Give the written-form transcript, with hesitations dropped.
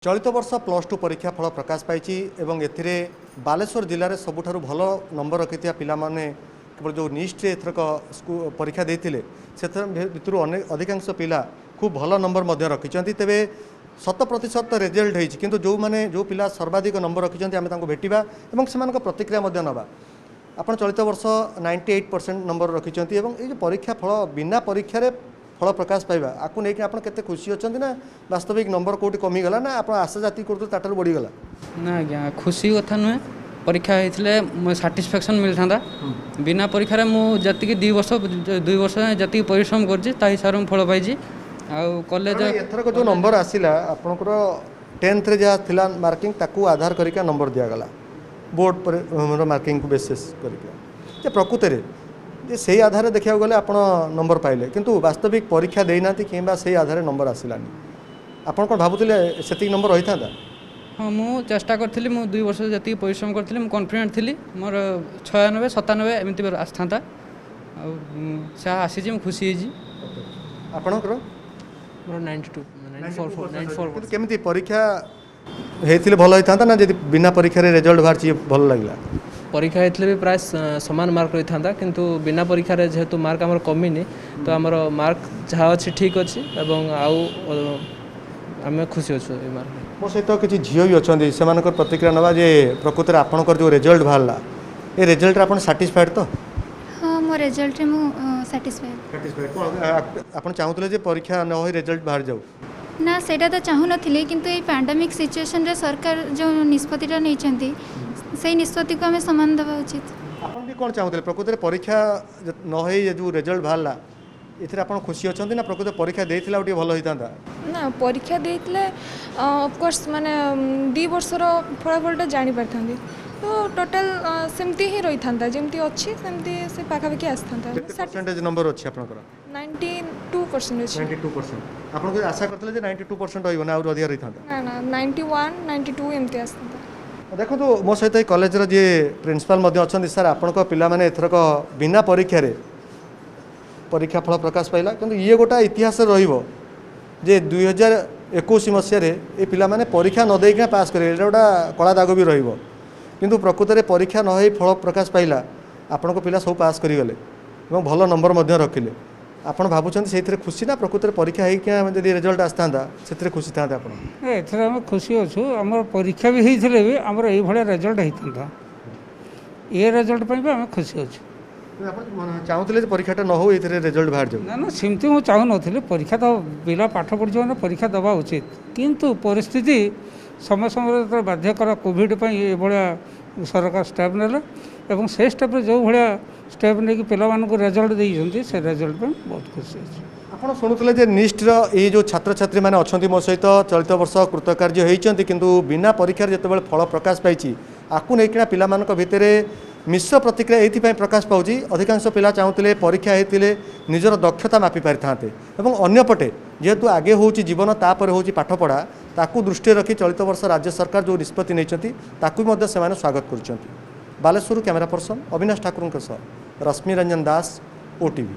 चलित वर्ष +2 परीक्षा फल प्रकाश पाई एवं एथिरे बालेश्वर जिले में सबुठारु भल नंबर रखि पिलामाने केवल जो निस्ट एथरक परीक्षा देते से भितर अधिकांश पिला खूब भल नंबर रखिंट तेरे 100% रिजल्ट होती किंतु जो माने जो पिला सर्वाधिक नंबर रखिंट आम भेटा और प्रतिक्रिया नवा आप चलित वर्ष 98% नंबर रखिंट ये परीक्षा फल बिना परीक्षा फल प्रकाश पाइबा आपको नहीं आप केते खुशी अच्छा ना वास्तविक नंबर कौटी कमीगला ना आप आशा जाति कर बढ़ीगला ना आज्ञा खुशी कथा नुहे परीक्षा होते साटिस्फैक्शन मिलता बिना परीक्षा मुझे 2 वर्ष जी परिश्रम कर हिसाब से फल पाई कॉलेज एथरक जो नंबर आसला आपंकर 10th रे जहाँ थिला मार्किंग ताकू आधार करके नंबर दिगला बोर्ड पर मार्किंग बेसिस करके प्रकृत में से आधार देखा गले आप नंबर पाइले किंतु वास्तविक परीक्षा देना कि से आधार नंबर आसलानी आप कौन भावुले से नंबर रही था हाँ मुझे चेष्टा करी 2 वर्ष जी परिश्रम करी कॉन्फिडेंट थी मोर 96 97 एमती आसता से आसी खुशी आपणकर मोर 92 केमती परीक्षा होती भल होता ना जब बिना परीक्षा रिजल्ट बाहर भल लगे परीक्षा होते भी प्राय समान मार्क रही था किंतु बिना परीक्षा जेहेतु मार्क आमर कमिनी तो आमर मार्क जहाँ अच्छी ठीक अच्छी आम खुशी अच्छे मार्क मो सहित किसी झील भी अच्छा से प्रतिक्रिया नवा जे प्रकृत में आपंकर जो रिजल्ट बाहर ये रिजल्ट आप साटिस्फाइड तो हाँ मो रिजल्ट साटिस्फाइड आप चाहूले परीक्षा न हो रिजल्ट बाहर जाऊ ना सेटा तो चाहू नथिले किंतु ये पैंडेमिक सिचुएशन रे सरकार जो निष्पत्तिटा नहीं से निष्पत्ति को आम सम्मान देवा उचित आप कौन चाहते प्रकृत में परीक्षा न हो जो रिजल्ट बाहर ये आप खुशी अच्छा ना प्रकृत परीक्षा देते भल होता ना परीक्षा देते ऑफकोर्स माने 2 वर्षर फलाफलटा जानी पारता तो टोटल सेमती ही रही था जमती अच्छी सेमती से पाखापाखि आसता परसेंटेज नंबर अच्छी आपनकर 92% 92% आपन को आशा करथले जे 92% होइबो ना और अधिक रही था ना 91 92 एमती आसता देखो तो मो सहित कॉलेज रो जे प्रिंसिपल मध्ये अछन सर आपन को पिला माने एथरक बिना परीक्षा रे परीक्षा फल प्रकाश पाइला किंतु ये गोटा इतिहास रहिबो जे 2021 मसिया रे ए पिला माने परीक्षा न देइका पास करे एटा कला दाग भी रहिबो किंतु प्रकृत में परीक्षा न हो फल प्रकाश पाइला आपण को पिला सब पास करिगले एवं भल नंबर मध्य रखिले आपण भाबुचंत से खुशी ना प्रकृत में परीक्षा होकर रिजल्ट आसता से खुशी था एथर आम खुशी अच्छु आम परीक्षा भी होते भी आमर ये रिजल्ट होता ये रिजल्ट पर भी आम खुशी अच्छु चाहूले परीक्षा न हो रिजल्ट बाहर जाऊ ना ना सेमती मुझे चाहू नी परीक्षा तो पिला पाठ पढ़ी मैंने परीक्षा दवा उचित किंतु परिस्थिति समय समय बाध्यकर कोविड ये सरकार स्टेप ने एवं से स्टेप जो भाया स्टेप नहीं पिला रिजल्ट देते से रिजल्ट पर बहुत खुशी अच्छे आप शुणुले निष्टर ये जो छात्र छात्री मैंने अच्छा मो सहित चलित वर्ष कृतकार्य होती किंतु बिना परीक्षा जिते फल प्रकाश पाई आपको नहीं पिला भितर मिश्र प्रतिक्रिया ये प्रकाश पाँच अधिकांश पिला चाहूले परीक्षा होते निजर दक्षता मापी पारि था अंपटे जेहेतु आगे हूँ जीवन तापर हूँ पाठपढ़ा ताकू दृष्टि रखी चलित वर्ष राज्य सरकार जो निष्पत्ति नहीं स्वागत कर बालेश्वर कैमेरा पर्सन अविनाश ठाकुर रश्मि रंजन दास OTV।